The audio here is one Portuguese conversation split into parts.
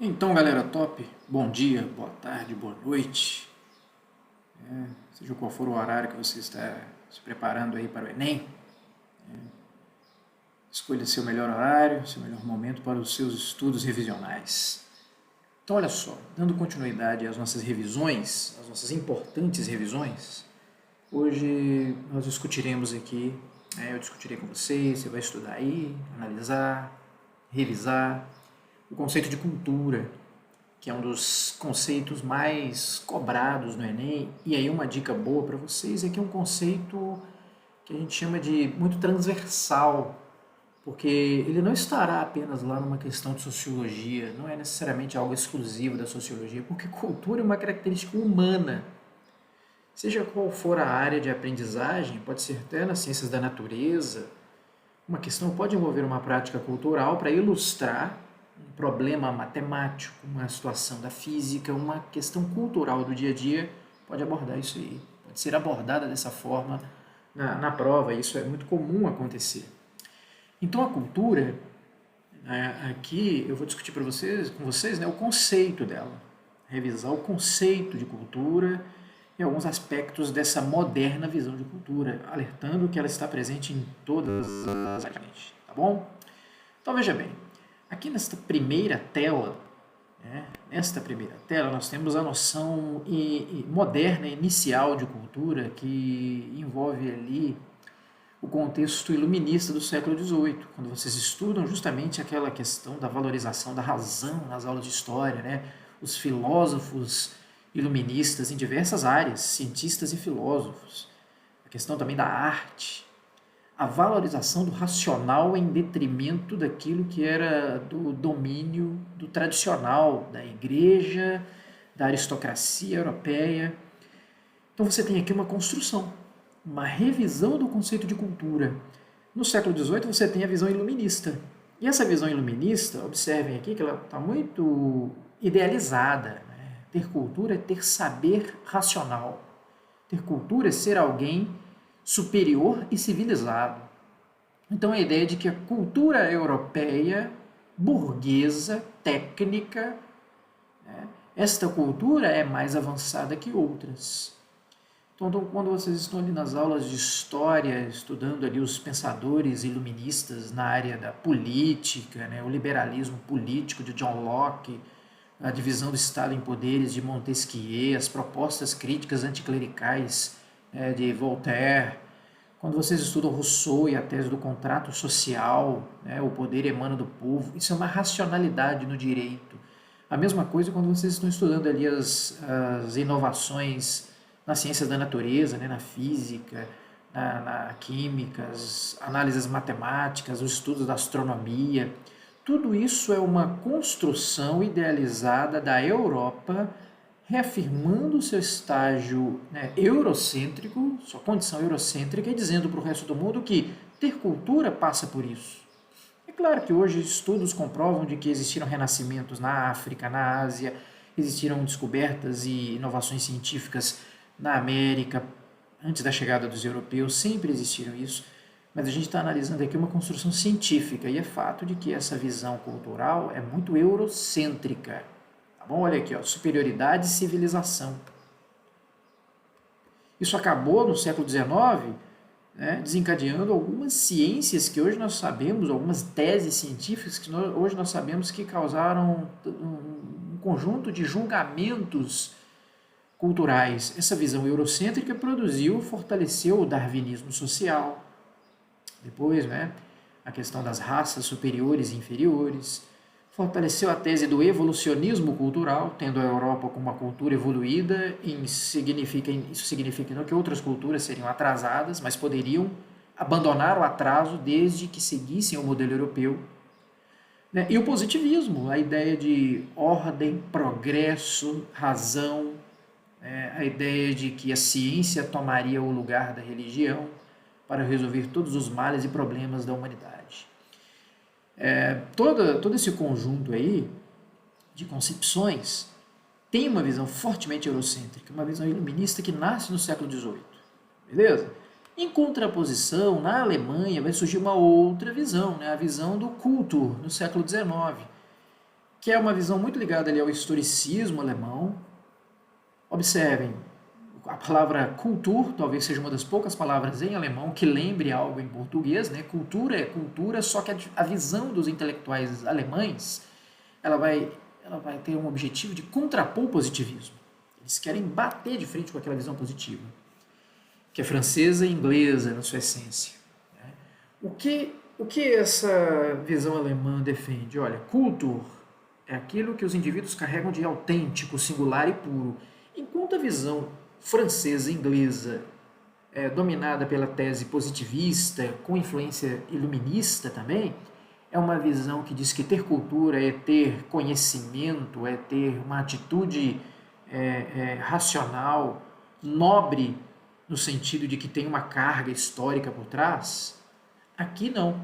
Então, galera top, bom dia, boa tarde, boa noite. Seja qual for o horário que você está se preparando aí para o Enem, escolha seu melhor horário, seu melhor momento para os seus estudos revisionais. Então, olha só, dando continuidade às nossas revisões, às nossas importantes revisões, hoje nós discutiremos aqui, eu discutirei com você vai estudar aí, analisar, revisar o conceito de cultura, que é um dos conceitos mais cobrados no Enem. E aí uma dica boa para vocês é que é um conceito que a gente chama de muito transversal, porque ele não estará apenas lá numa questão de sociologia, não é necessariamente algo exclusivo da sociologia, porque cultura é uma característica humana. Seja qual for a área de aprendizagem, pode ser até nas ciências da natureza, uma questão pode envolver uma prática cultural para ilustrar um problema matemático, uma situação da física, uma questão cultural do dia a dia, pode abordar isso aí. Pode ser abordada dessa forma na prova, isso é muito comum acontecer. Então a cultura, aqui eu vou discutir com vocês o conceito dela, revisar o conceito de cultura e alguns aspectos dessa moderna visão de cultura, alertando que ela está presente em todas as áreas, tá bom? Então veja bem, aqui nesta primeira tela, nós temos a noção moderna inicial de cultura que envolve ali o contexto iluminista do século XVIII, quando vocês estudam justamente aquela questão da valorização da razão nas aulas de história, os filósofos iluministas em diversas áreas, cientistas e filósofos, a questão também da arte, a valorização do racional em detrimento daquilo que era do domínio do tradicional, da igreja, da aristocracia europeia. Então você tem aqui uma construção, uma revisão do conceito de cultura. No século XVIII você tem a visão iluminista. E essa visão iluminista, observem aqui que ela está muito idealizada. Ter cultura é ter saber racional. Ter cultura é ser alguém superior e civilizado. Então a ideia de que a cultura europeia, burguesa, técnica, esta cultura é mais avançada que outras. Então, quando vocês estão ali nas aulas de história, estudando ali os pensadores iluministas na área da política, o liberalismo político de John Locke, a divisão do Estado em poderes de Montesquieu, as propostas críticas anticlericais de Voltaire, quando vocês estudam Rousseau e a tese do contrato social, o poder emana do povo, isso é uma racionalidade no direito. A mesma coisa quando vocês estão estudando ali as inovações nas ciências da natureza, na física, na química, as análises matemáticas, os estudos da astronomia. Tudo isso é uma construção idealizada da Europa, reafirmando seu estágio eurocêntrico, sua condição eurocêntrica, e dizendo para o resto do mundo que ter cultura passa por isso. É claro que hoje estudos comprovam de que existiram renascimentos na África, na Ásia, existiram descobertas e inovações científicas na América, antes da chegada dos europeus, sempre existiram isso, mas a gente está analisando aqui uma construção científica e é fato de que essa visão cultural é muito eurocêntrica. Tá bom? Olha aqui, superioridade e civilização. Isso acabou no século XIX, desencadeando algumas ciências que hoje nós sabemos, algumas teses científicas que hoje nós sabemos que causaram um conjunto de julgamentos culturais. Essa visão eurocêntrica fortaleceu o darwinismo social. Depois, a questão das raças superiores e inferiores. Fortaleceu a tese do evolucionismo cultural, tendo a Europa como uma cultura evoluída. Isso significa não que outras culturas seriam atrasadas, mas poderiam abandonar o atraso desde que seguissem o modelo europeu. E o positivismo, a ideia de ordem, progresso, razão, a ideia de que a ciência tomaria o lugar da religião para resolver todos os males e problemas da humanidade. Todo esse conjunto aí de concepções tem uma visão fortemente eurocêntrica, uma visão iluminista que nasce no século XVIII. Beleza? Em contraposição, na Alemanha vai surgir uma outra visão, a visão do Kultur, no século XIX, que é uma visão muito ligada ali ao historicismo alemão. Observem, a palavra Kultur talvez seja uma das poucas palavras em alemão que lembre algo em português, né? Cultura é cultura, só que a visão dos intelectuais alemães, ela vai ter um objetivo de contrapor o positivismo. Eles querem bater de frente com aquela visão positiva, que é francesa e inglesa na sua essência. Né? O que essa visão alemã defende? Olha, Kultur é aquilo que os indivíduos carregam de autêntico, singular e puro, enquanto a visão francesa e inglesa é dominada pela tese positivista, com influência iluminista também, é uma visão que diz que ter cultura é ter conhecimento, é ter uma atitude racional, nobre, no sentido de que tem uma carga histórica por trás. Aqui não.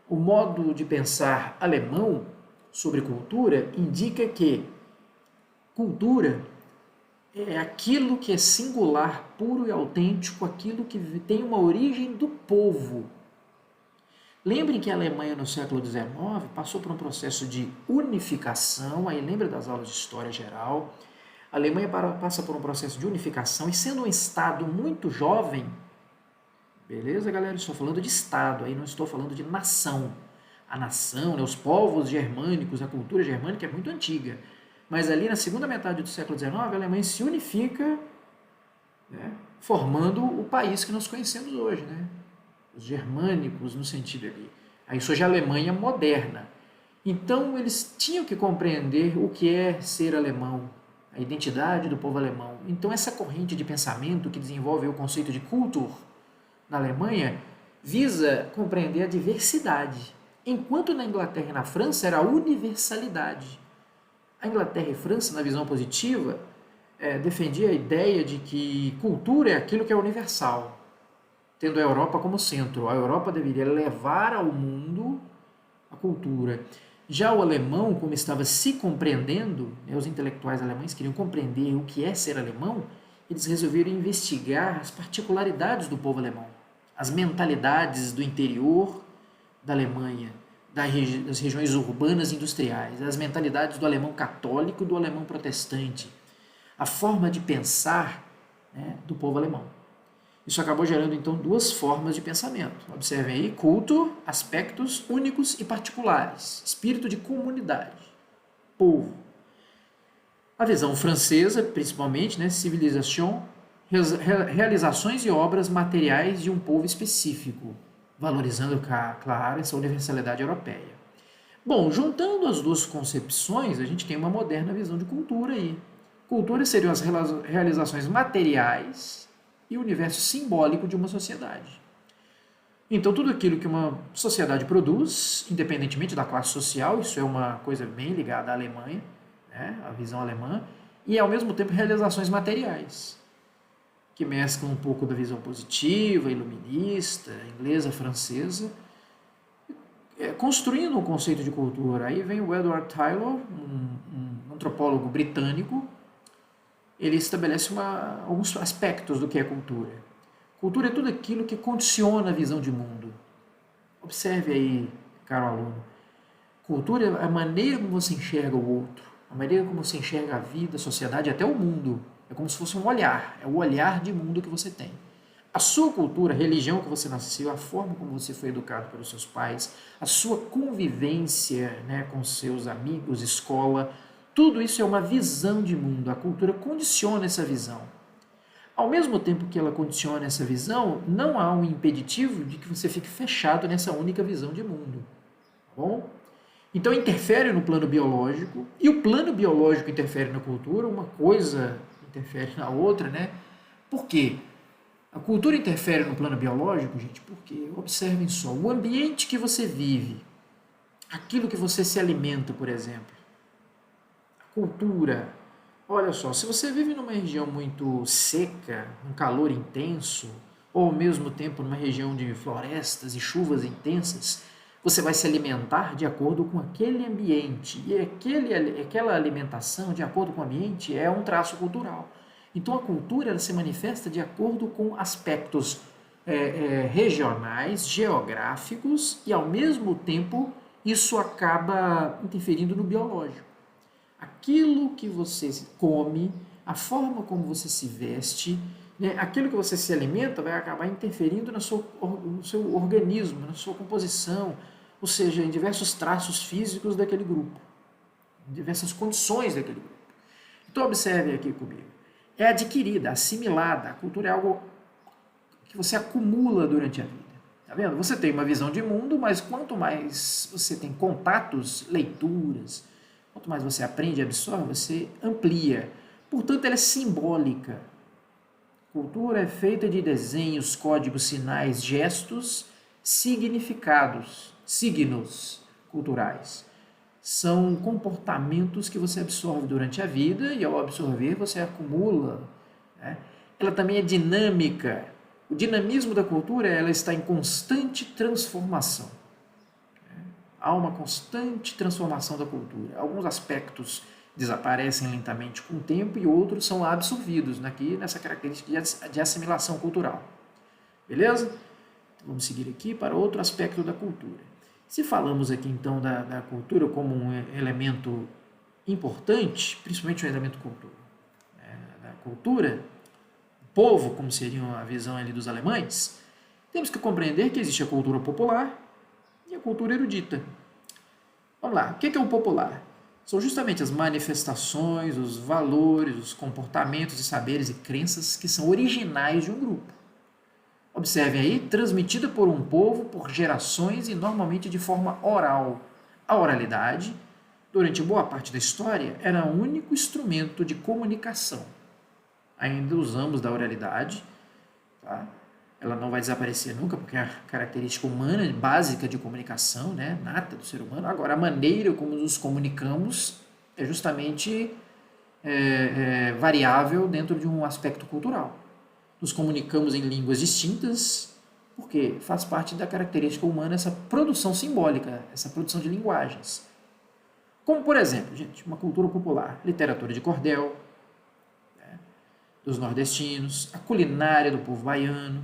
O modo de pensar alemão sobre cultura indica que cultura é aquilo que é singular, puro e autêntico, aquilo que tem uma origem do povo. Lembrem que a Alemanha no século XIX passou por um processo de unificação, aí lembra das aulas de história geral. A Alemanha passa por um processo de unificação e sendo um Estado muito jovem, beleza, galera? Estou falando de Estado, aí não estou falando de nação. A nação, né, os povos germânicos, a cultura germânica é muito antiga. Mas ali na segunda metade do século XIX, a Alemanha se unifica, né, formando o país que nós conhecemos hoje, né? Os germânicos no sentido ali. Aí surge a Alemanha moderna. Então eles tinham que compreender o que é ser alemão, a identidade do povo alemão. Então essa corrente de pensamento que desenvolve o conceito de Kultur na Alemanha visa compreender a diversidade, enquanto na Inglaterra e na França era a universalidade. A Inglaterra e a França, na visão positiva, defendia a ideia de que cultura é aquilo que é universal, tendo a Europa como centro. A Europa deveria levar ao mundo a cultura. Já o alemão, como estava se compreendendo, né, os intelectuais alemães queriam compreender o que é ser alemão, eles resolveram investigar as particularidades do povo alemão, as mentalidades do interior da Alemanha, das regiões urbanas e industriais, as mentalidades do alemão católico e do alemão protestante, a forma de pensar, né, do povo alemão. Isso acabou gerando, então, duas formas de pensamento. Observem aí, culto, aspectos únicos e particulares, espírito de comunidade, povo. A visão francesa, principalmente, né, civilisation, realizações e obras materiais de um povo específico, valorizando, claro, essa universalidade europeia. Bom, juntando as duas concepções, a gente tem uma moderna visão de cultura aí. Cultura seriam as realizações materiais e o universo simbólico de uma sociedade. Então, tudo aquilo que uma sociedade produz, independentemente da classe social, isso é uma coisa bem ligada à Alemanha, né, à visão alemã, e ao mesmo tempo realizações materiais, que mesclam um pouco da visão positiva, iluminista, inglesa, francesa, construindo um conceito de cultura. Aí vem o Edward Tylor, um antropólogo britânico. Ele estabelece alguns aspectos do que é cultura. Cultura é tudo aquilo que condiciona a visão de mundo. Observe aí, caro aluno. Cultura é a maneira como você enxerga o outro, a maneira como você enxerga a vida, a sociedade, até o mundo. É como se fosse um olhar, é o olhar de mundo que você tem. A sua cultura, a religião que você nasceu, a forma como você foi educado pelos seus pais, a sua convivência, né, com seus amigos, escola, tudo isso é uma visão de mundo. A cultura condiciona essa visão. Ao mesmo tempo que ela condiciona essa visão, não há um impeditivo de que você fique fechado nessa única visão de mundo. Tá bom? Então interfere no plano biológico, e o plano biológico interfere na cultura, uma coisa interfere na outra, né? Por quê? A cultura interfere no plano biológico, gente, porque, observem só, o ambiente que você vive, aquilo que você se alimenta, por exemplo, a cultura, olha só, se você vive numa região muito seca, um calor intenso, ou ao mesmo tempo numa região de florestas e chuvas intensas, você vai se alimentar de acordo com aquele ambiente. E aquela alimentação, de acordo com o ambiente, é um traço cultural. Então, a cultura ela se manifesta de acordo com aspectos regionais, geográficos, e, ao mesmo tempo, isso acaba interferindo no biológico. Aquilo que você come, a forma como você se veste, né, aquilo que você se alimenta vai acabar interferindo no seu organismo, na sua composição, ou seja, em diversos traços físicos daquele grupo, em diversas condições daquele grupo. Então observe aqui comigo. É adquirida, assimilada. A cultura é algo que você acumula durante a vida. Tá vendo? Você tem uma visão de mundo, mas quanto mais você tem contatos, leituras, quanto mais você aprende e absorve, você amplia. Portanto, ela é simbólica. Cultura é feita de desenhos, códigos, sinais, gestos, significados, signos culturais. São comportamentos que você absorve durante a vida e, ao absorver, você acumula. Né? Ela também é dinâmica. O dinamismo da cultura ela está em constante transformação. Há uma constante transformação da cultura. Alguns aspectos desaparecem lentamente com o tempo e outros são absorvidos aqui nessa característica de assimilação cultural. Beleza? Então, vamos seguir aqui para outro aspecto da cultura. Se falamos aqui então da cultura como um elemento importante, principalmente um elemento cultura, da cultura, povo, como seria a visão ali dos alemães, temos que compreender que existe a cultura popular e a cultura erudita. Vamos lá, o que é o popular? São justamente as manifestações, os valores, os comportamentos e saberes e crenças que são originais de um grupo. Observem aí, transmitida por um povo por gerações e normalmente de forma oral. A oralidade, durante boa parte da história, era o único instrumento de comunicação. Ainda usamos da oralidade, tá? Ela não vai desaparecer nunca, porque é a característica humana, básica de comunicação, né? Nata do ser humano. Agora, a maneira como nos comunicamos é justamente variável dentro de um aspecto cultural. Nos comunicamos em línguas distintas, porque faz parte da característica humana essa produção simbólica, essa produção de linguagens. Como, por exemplo, gente, uma cultura popular, literatura de cordel, né, dos nordestinos, a culinária do povo baiano,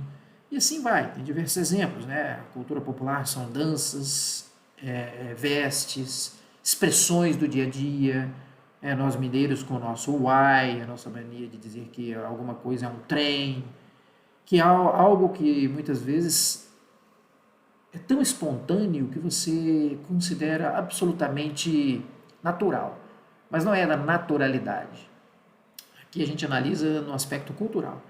e assim vai, tem diversos exemplos. Né? A cultura popular são danças, vestes, expressões do dia a dia, nós mineiros com o nosso uai, a nossa mania de dizer que alguma coisa é um trem, que é algo que muitas vezes é tão espontâneo que você considera absolutamente natural, mas não é da naturalidade. Aqui a gente analisa no aspecto cultural.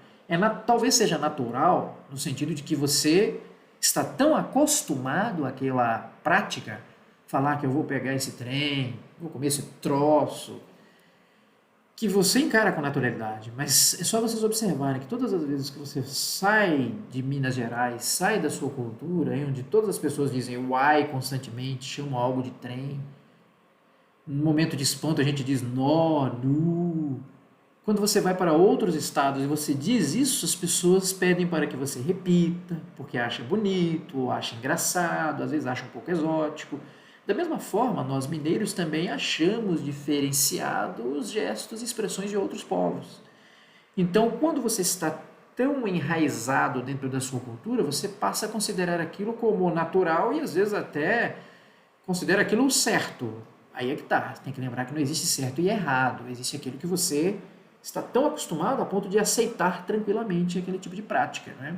Talvez seja natural no sentido de que você está tão acostumado àquela prática, falar que eu vou pegar esse trem, vou comer esse troço, que você encara com naturalidade, mas é só vocês observarem que todas as vezes que você sai de Minas Gerais, sai da sua cultura, onde todas as pessoas dizem uai constantemente, chamam algo de trem, no momento de espanto a gente diz nó, nu. Quando você vai para outros estados e você diz isso, as pessoas pedem para que você repita, porque acha bonito, acha engraçado, às vezes acha um pouco exótico. Da mesma forma, nós mineiros também achamos diferenciados os gestos e expressões de outros povos. Então, quando você está tão enraizado dentro da sua cultura, você passa a considerar aquilo como natural e às vezes até considera aquilo certo. Aí é que tá, tem que lembrar que não existe certo e errado, existe aquilo que você está tão acostumado a ponto de aceitar tranquilamente aquele tipo de prática, né?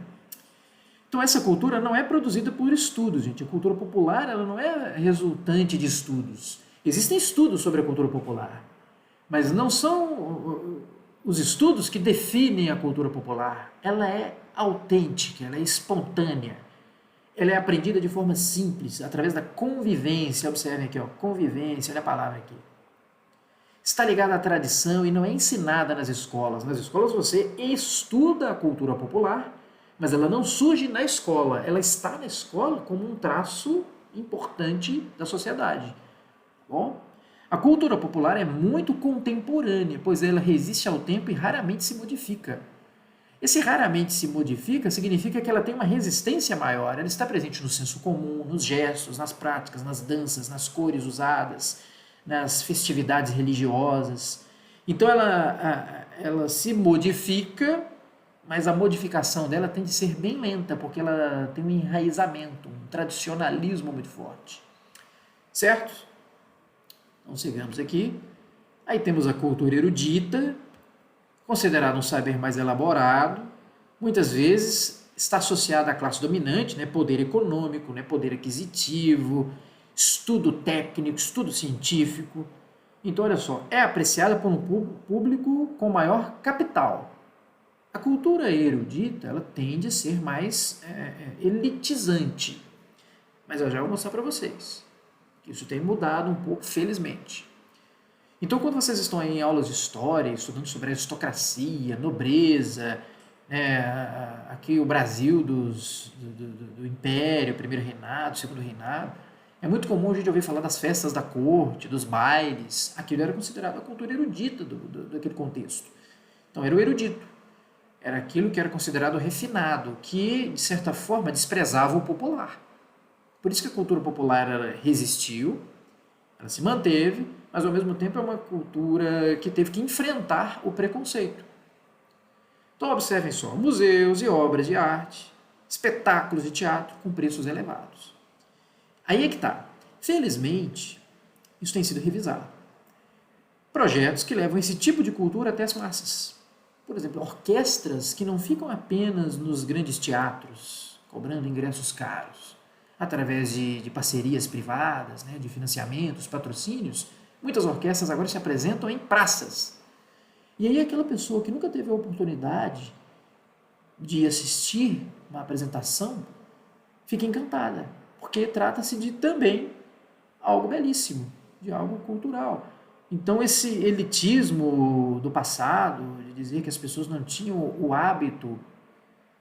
Então essa cultura não é produzida por estudos, gente. A cultura popular ela não é resultante de estudos. Existem estudos sobre a cultura popular, mas não são os estudos que definem a cultura popular. Ela é autêntica, ela é espontânea. Ela é aprendida de forma simples, através da convivência. Observem aqui, ó, convivência, olha a palavra aqui. Está ligada à tradição e não é ensinada nas escolas. Nas escolas você estuda a cultura popular, mas ela não surge na escola. Ela está na escola como um traço importante da sociedade. Bom, a cultura popular é muito contemporânea, pois ela resiste ao tempo e raramente se modifica. Esse raramente se modifica significa que ela tem uma resistência maior. Ela está presente no senso comum, nos gestos, nas práticas, nas danças, nas cores usadas, nas festividades religiosas. Então ela se modifica, mas a modificação dela tem de ser bem lenta, porque ela tem um enraizamento, um tradicionalismo muito forte. Certo? Então sigamos aqui. Aí temos a cultura erudita, considerada um saber mais elaborado, muitas vezes está associada à classe dominante, né? Poder econômico, né? Poder aquisitivo, estudo técnico, estudo científico. Então, olha só, é apreciada por um público com maior capital. A cultura erudita, ela tende a ser mais elitizante. Mas eu já vou mostrar para vocês que isso tem mudado um pouco, felizmente. Então, quando vocês estão aí em aulas de história, estudando sobre a aristocracia, nobreza, aqui o Brasil do Império, primeiro reinado, segundo reinado, é muito comum a gente ouvir falar das festas da corte, dos bailes. Aquilo era considerado a cultura erudita daquele contexto. Então, era o erudito. Era aquilo que era considerado refinado, que, de certa forma, desprezava o popular. Por isso que a cultura popular ela resistiu, ela se manteve, mas ao mesmo tempo é uma cultura que teve que enfrentar o preconceito. Então observem só, museus e obras de arte, espetáculos de teatro com preços elevados. Aí é que está. Felizmente, isso tem sido revisado. Projetos que levam esse tipo de cultura até as massas. Por exemplo, orquestras que não ficam apenas nos grandes teatros, cobrando ingressos caros, através de parcerias privadas, né, de financiamentos, patrocínios. Muitas orquestras agora se apresentam em praças. E aí aquela pessoa que nunca teve a oportunidade de assistir uma apresentação fica encantada, porque trata-se de também algo belíssimo, de algo cultural. Então esse elitismo do passado, de dizer que as pessoas não tinham o hábito,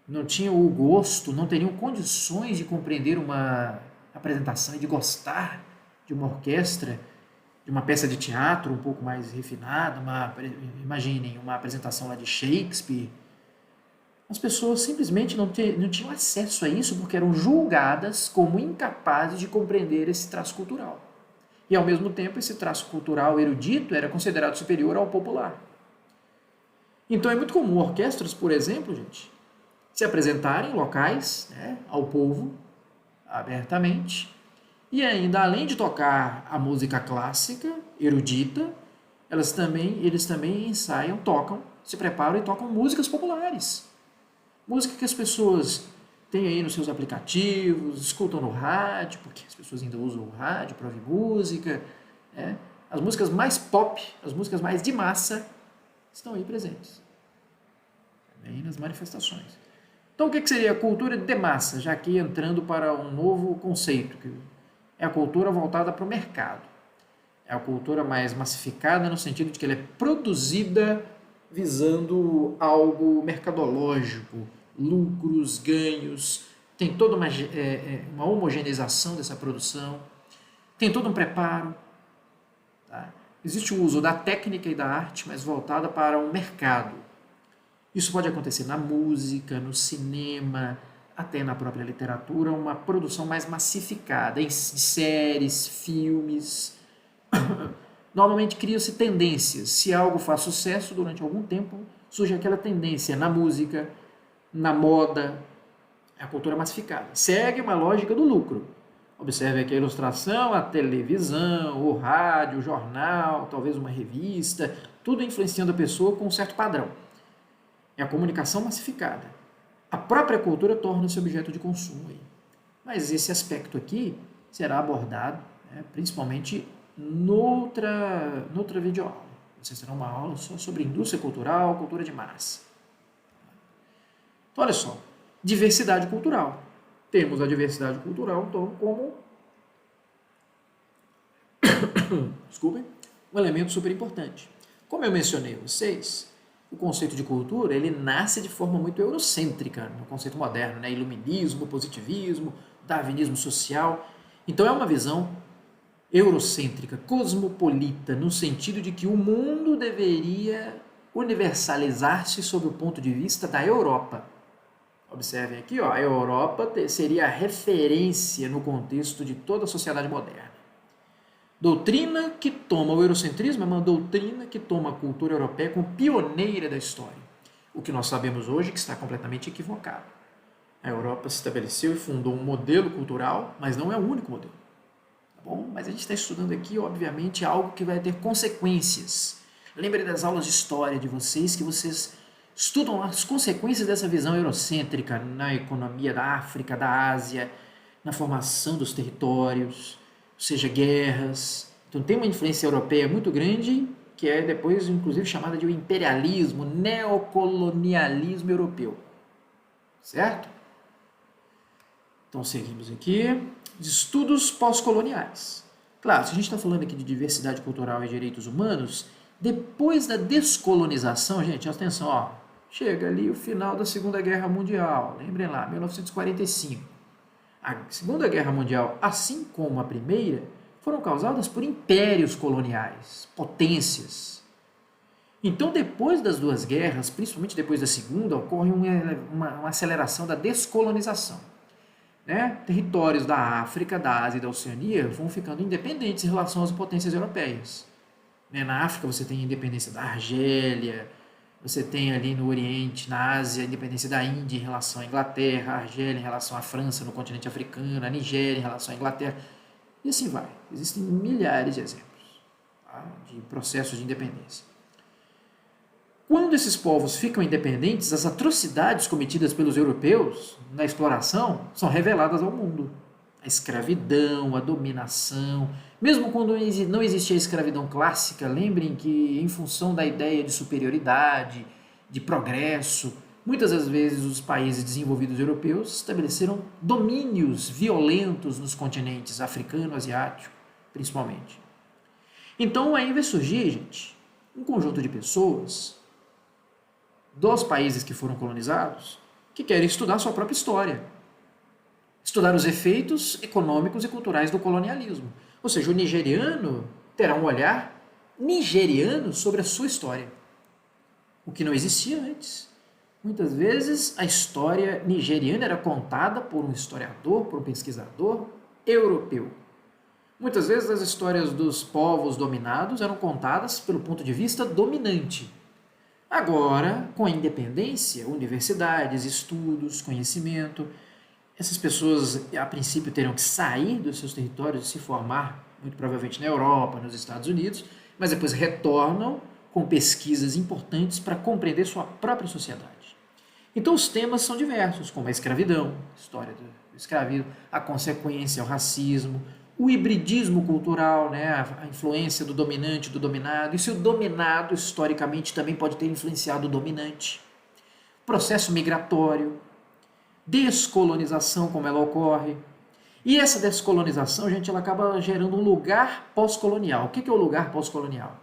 não tinham o gosto, não teriam condições de compreender uma apresentação e de gostar de uma orquestra, de uma peça de teatro um pouco mais refinada, imaginem, uma apresentação lá de Shakespeare. As pessoas simplesmente não tinham acesso a isso porque eram julgadas como incapazes de compreender esse traço cultural. E, ao mesmo tempo, esse traço cultural erudito era considerado superior ao popular. Então, é muito comum orquestras, por exemplo, gente, se apresentarem em locais, né, ao povo, abertamente, e ainda, além de tocar a música clássica, erudita, eles também ensaiam, tocam, se preparam e tocam músicas populares. Música que as pessoas têm aí nos seus aplicativos, escutam no rádio, porque as pessoas ainda usam o rádio para ouvir música. Né? As músicas mais pop, as músicas mais de massa, estão aí presentes. Também nas manifestações. Então, o que seria a cultura de massa? Já aqui entrando para um novo conceito, que é a cultura voltada para o mercado. É a cultura mais massificada no sentido de que ela é produzida visando algo mercadológico, lucros, ganhos, tem toda uma homogeneização dessa produção, tem todo um preparo. Tá? Existe o uso da técnica e da arte, mas voltada para um mercado. Isso pode acontecer na música, no cinema, até na própria literatura, uma produção mais massificada, em séries, filmes. Normalmente criam-se tendências. Se algo faz sucesso durante algum tempo, surge aquela tendência na música, na moda, a cultura massificada. Segue uma lógica do lucro. Observe aqui a ilustração, a televisão, o rádio, o jornal, talvez uma revista, tudo influenciando a pessoa com um certo padrão. É a comunicação massificada. A própria cultura torna-se objeto de consumo. Aí. Mas esse aspecto aqui será abordado, né, principalmente noutra videoaula. Vocês terão uma aula só sobre indústria cultural, cultura de massa. Então, olha só, diversidade cultural. Temos a diversidade cultural, então, como desculpem, um elemento super importante. Como eu mencionei a vocês, o conceito de cultura ele nasce de forma muito eurocêntrica, no conceito moderno, né? Iluminismo, positivismo, darwinismo social. Então é uma visão eurocêntrica, cosmopolita, no sentido de que o mundo deveria universalizar-se sob o ponto de vista da Europa. Observem aqui, ó, a Europa seria a referência no contexto de toda a sociedade moderna. Doutrina que toma o eurocentrismo é uma doutrina que toma a cultura europeia como pioneira da história. O que nós sabemos hoje é que está completamente equivocado. A Europa se estabeleceu e fundou um modelo cultural, mas não é o único modelo. Tá bom? Mas a gente está estudando aqui, obviamente, algo que vai ter consequências. Lembre das aulas de história de vocês, que vocês estudam as consequências dessa visão eurocêntrica na economia da África, da Ásia, na formação dos territórios, ou seja, guerras. Então tem uma influência europeia muito grande, que é depois inclusive chamada de imperialismo, neocolonialismo europeu. Certo? Então seguimos aqui. Estudos pós-coloniais. Claro, se a gente está falando aqui de diversidade cultural e direitos humanos, depois da descolonização, gente, atenção, ó, chega ali o final da Segunda Guerra Mundial, lembrem lá, 1945. A Segunda Guerra Mundial, assim como a Primeira, foram causadas por impérios coloniais, potências. Então, depois das duas guerras, principalmente depois da Segunda, ocorre uma aceleração da descolonização. Né? Territórios da África, da Ásia e da Oceania vão ficando independentes em relação às potências europeias. Na África você tem a independência da Argélia, você tem ali no Oriente, na Ásia, a independência da Índia em relação à Inglaterra, a Argélia em relação à França no continente africano, a Nigéria em relação à Inglaterra, e assim vai. Existem milhares de exemplos, tá, de processos de independência. Quando esses povos ficam independentes, as atrocidades cometidas pelos europeus na exploração são reveladas ao mundo. A escravidão, a dominação. Mesmo quando não existia a escravidão clássica, lembrem que, em função da ideia de superioridade, de progresso, muitas das vezes os países desenvolvidos europeus estabeleceram domínios violentos nos continentes africano, asiático, principalmente. Então aí vai surgir, gente, um conjunto de pessoas dos países que foram colonizados que querem estudar sua própria história. Estudar os efeitos econômicos e culturais do colonialismo. Ou seja, o nigeriano terá um olhar nigeriano sobre a sua história. O que não existia antes. Muitas vezes a história nigeriana era contada por um historiador, por um pesquisador europeu. Muitas vezes as histórias dos povos dominados eram contadas pelo ponto de vista dominante. Agora, com a independência, universidades, estudos, conhecimento, essas pessoas, a princípio, terão que sair dos seus territórios e se formar, muito provavelmente na Europa, nos Estados Unidos, mas depois retornam com pesquisas importantes para compreender sua própria sociedade. Então, os temas são diversos, como a escravidão, a história do escravismo, a consequência, o racismo, o hibridismo cultural, né, a influência do dominante e do dominado, e se o dominado, historicamente, também pode ter influenciado o dominante. Processo migratório, descolonização, como ela ocorre. E essa descolonização, gente, ela acaba gerando um lugar pós-colonial. O que é o lugar pós-colonial?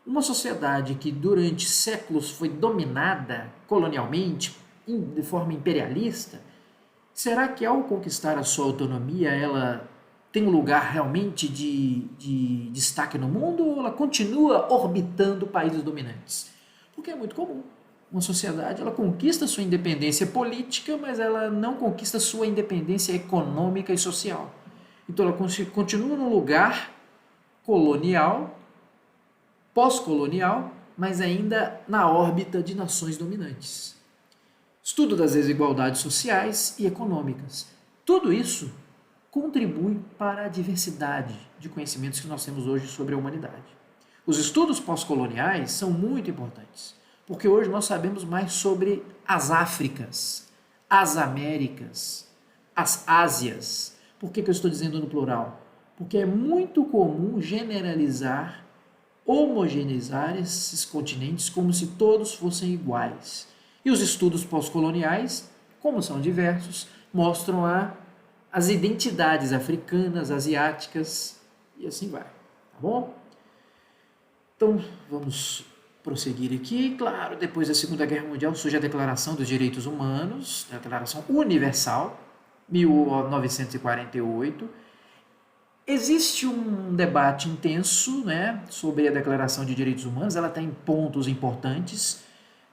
Uma sociedade que durante séculos foi dominada colonialmente, de forma imperialista, será que ao conquistar a sua autonomia, ela tem um lugar realmente de destaque no mundo ou ela continua orbitando países dominantes? Porque é muito comum. Uma sociedade ela conquista sua independência política, mas ela não conquista sua independência econômica e social. Então ela continua num lugar colonial, pós-colonial, mas ainda na órbita de nações dominantes. Estudo das desigualdades sociais e econômicas. Tudo isso contribui para a diversidade de conhecimentos que nós temos hoje sobre a humanidade. Os estudos pós-coloniais são muito importantes, porque hoje nós sabemos mais sobre as Áfricas, as Américas, as Ásias. Por que eu estou dizendo no plural? Porque é muito comum generalizar, homogeneizar esses continentes como se todos fossem iguais. E os estudos pós-coloniais, como são diversos, mostram as identidades africanas, asiáticas e assim vai, tá bom? Então, vamos prosseguir aqui. Claro, depois da Segunda Guerra Mundial surge a Declaração dos Direitos Humanos, a Declaração Universal, 1948. Existe um debate intenso, né, sobre a Declaração de Direitos Humanos, ela tem pontos importantes,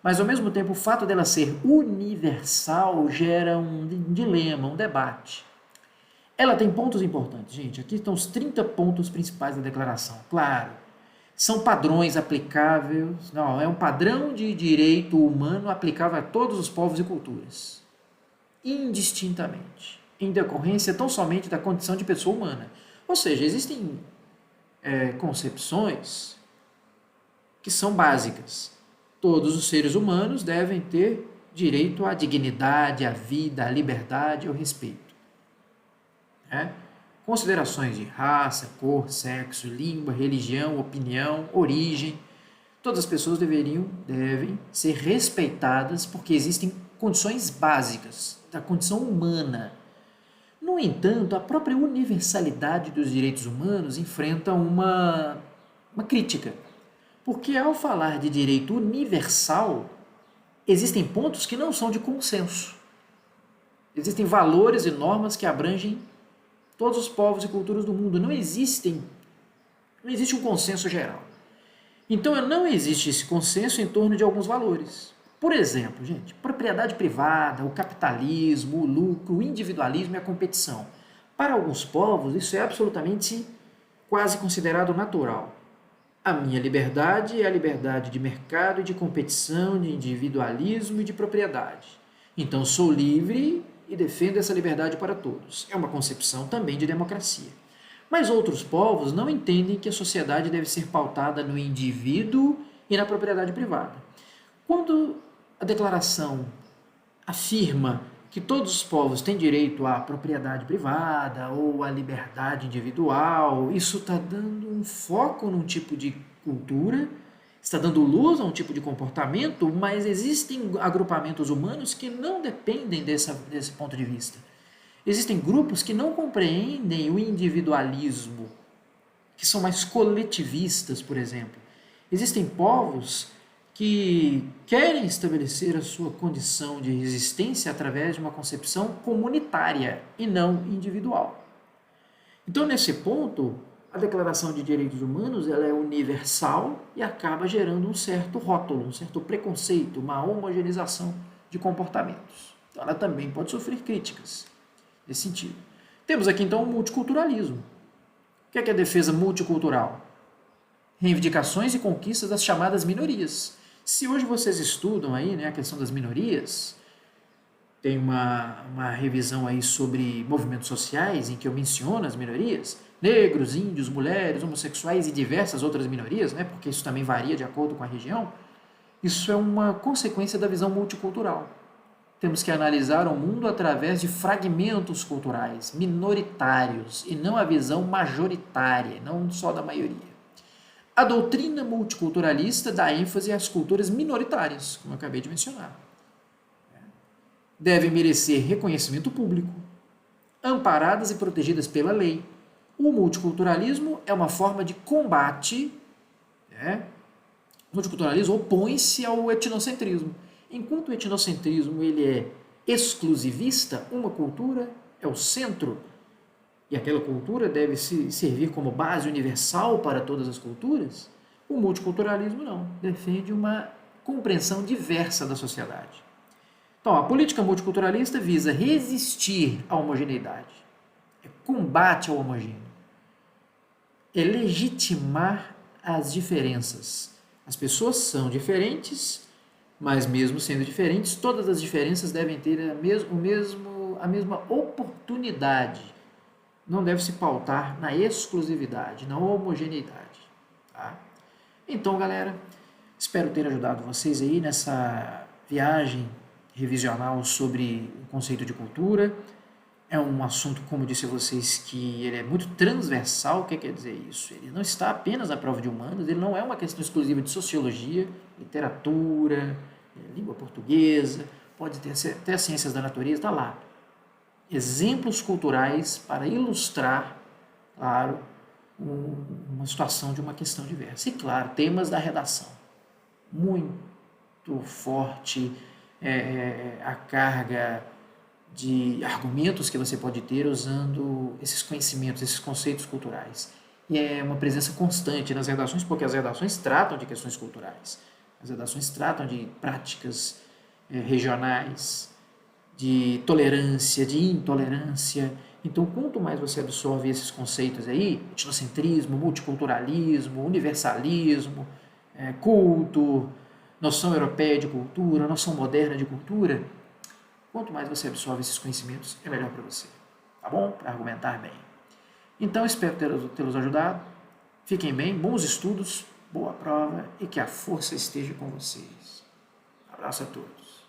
mas ao mesmo tempo o fato dela ser universal gera um dilema, um debate. Ela tem pontos importantes, gente. Aqui estão os 30 pontos principais da declaração. Claro, são padrões aplicáveis, não, é um padrão de direito humano aplicável a todos os povos e culturas, indistintamente, em decorrência tão somente da condição de pessoa humana. Ou seja, existem concepções que são básicas. Todos os seres humanos devem ter direito à dignidade, à vida, à liberdade e ao respeito. Né? Considerações de raça, cor, sexo, língua, religião, opinião, origem, todas as pessoas devem ser respeitadas porque existem condições básicas da condição humana. No entanto, a própria universalidade dos direitos humanos enfrenta uma crítica, porque ao falar de direito universal, existem pontos que não são de consenso. Existem valores e normas que abrangem todos os povos e culturas do mundo. Não existe um consenso geral. Então, não existe esse consenso em torno de alguns valores. Por exemplo, gente, propriedade privada, o capitalismo, o lucro, o individualismo e a competição. Para alguns povos, isso é absolutamente quase considerado natural. A minha liberdade é a liberdade de mercado e de competição, de individualismo e de propriedade. Então, sou livre e defendo essa liberdade para todos. É uma concepção também de democracia. Mas outros povos não entendem que a sociedade deve ser pautada no indivíduo e na propriedade privada. Quando a declaração afirma que todos os povos têm direito à propriedade privada ou à liberdade individual, isso está dando um foco num tipo de cultura, está dando luz a um tipo de comportamento, mas existem agrupamentos humanos que não dependem desse ponto de vista. Existem grupos que não compreendem o individualismo, que são mais coletivistas, por exemplo. Existem povos que querem estabelecer a sua condição de resistência através de uma concepção comunitária e não individual. Então, nesse ponto, a Declaração de Direitos Humanos ela é universal e acaba gerando um certo rótulo, um certo preconceito, uma homogeneização de comportamentos. Então, ela também pode sofrer críticas nesse sentido. Temos aqui, então, o multiculturalismo. O que é a defesa multicultural? Reivindicações e conquistas das chamadas minorias. Se hoje vocês estudam aí, né, a questão das minorias, tem uma revisão aí sobre movimentos sociais em que eu menciono as minorias, negros, índios, mulheres, homossexuais e diversas outras minorias, né, porque isso também varia de acordo com a região, isso é uma consequência da visão multicultural. Temos que analisar o mundo através de fragmentos culturais, minoritários, e não a visão majoritária, não só da maioria. A doutrina multiculturalista dá ênfase às culturas minoritárias, como eu acabei de mencionar. Devem merecer reconhecimento público, amparadas e protegidas pela lei. O multiculturalismo é uma forma de combate. O multiculturalismo opõe-se ao etnocentrismo. Enquanto o etnocentrismo ele é exclusivista, uma cultura é o centro, e aquela cultura deve servir como base universal para todas as culturas, o multiculturalismo não, defende uma compreensão diversa da sociedade. Então, a política multiculturalista visa resistir à homogeneidade, é combate ao homogêneo, é legitimar as diferenças. As pessoas são diferentes, mas mesmo sendo diferentes, todas as diferenças devem ter a mesma oportunidade. Não deve se pautar na exclusividade, na homogeneidade. Tá? Então, galera, espero ter ajudado vocês aí nessa viagem revisional sobre o conceito de cultura. É um assunto, como disse a vocês, que ele é muito transversal. O que quer dizer isso? Ele não está apenas na prova de humanos, ele não é uma questão exclusiva de sociologia, literatura, língua portuguesa, pode ter até as ciências da natureza, está lá. Exemplos culturais para ilustrar, claro, uma situação de uma questão diversa. E, claro, temas da redação. Muito forte a carga de argumentos que você pode ter usando esses conhecimentos, esses conceitos culturais. E é uma presença constante nas redações, porque as redações tratam de questões culturais. As redações tratam de práticas regionais, de tolerância, de intolerância. Então, quanto mais você absorve esses conceitos aí, etnocentrismo, multiculturalismo, universalismo, culto, noção europeia de cultura, noção moderna de cultura, quanto mais você absorve esses conhecimentos, é melhor para você. Tá bom? Para argumentar bem. Então, espero tê-los ajudado. Fiquem bem, bons estudos, boa prova e que a força esteja com vocês. Abraço a todos.